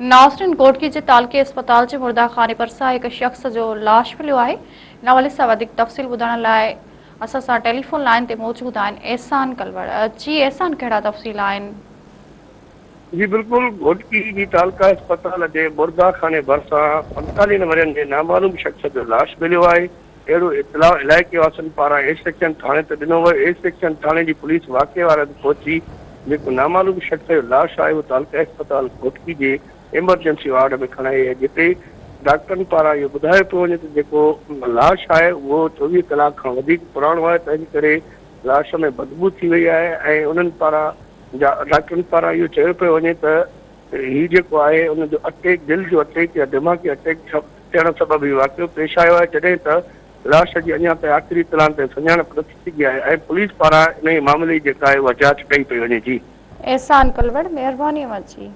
नाज़रीन कोटकी जे तालके अस्पताल जे मुर्दा खाने भरिसां हिक शख़्स जो लाश मिलियो आहे। इन हवाले सां वधीक तफ़सील ॿुधाइण लाइ असां सां टेलीफोन लाइन ते मौजूद आहिनि एहसान कलवड़। जी एहसान, कहिड़ा तफ़सील आहिनि? जी बिल्कुल, घोटकी जी तालका अस्पताल जे मुर्दा खाने भरिसां 45 वरनि जे नामालूम शख़्स जो लाश मिलियो आहे। अहिड़ो इतला इलाइक़े वासियुनि पारां ए सेक्शन थाणे ते ॾिनो वियो। A section Thane ji police वाक़े वारनि पहुची जेको नामालूम शख़्स जो लाश आहे उहो तालका अस्पताल घोटकी जे इमरजेंसी वार्ड में खणाई आहे, जिते डॉक्टरनि पारां इहो ॿुधायो पियो वञे त जेको लाश आहे उहो 24 कलाक खां वधीक पुराणो आहे, तंहिंजे करे लाश में बदबू थी वई आहे। ऐं उन्हनि पारां डॉक्टरनि पारां इहो चयो पियो वञे त हीउ जेको आहे उनजो अटैक, दिलि जो अटैक या दिमाग़ी अटैक थियण सबबि इहो वाक़ियो पेश आयो आहे, जॾहिं त लाश जी अञा ताईं आख़िरी इतलाउनि ते सुञाणप नथी सघी आहे ऐं पुलिस पारां इन मामले जी जेका आहे उहा जांच कई पई वञे। जी एहसान कलवड़, महिरबानी जी।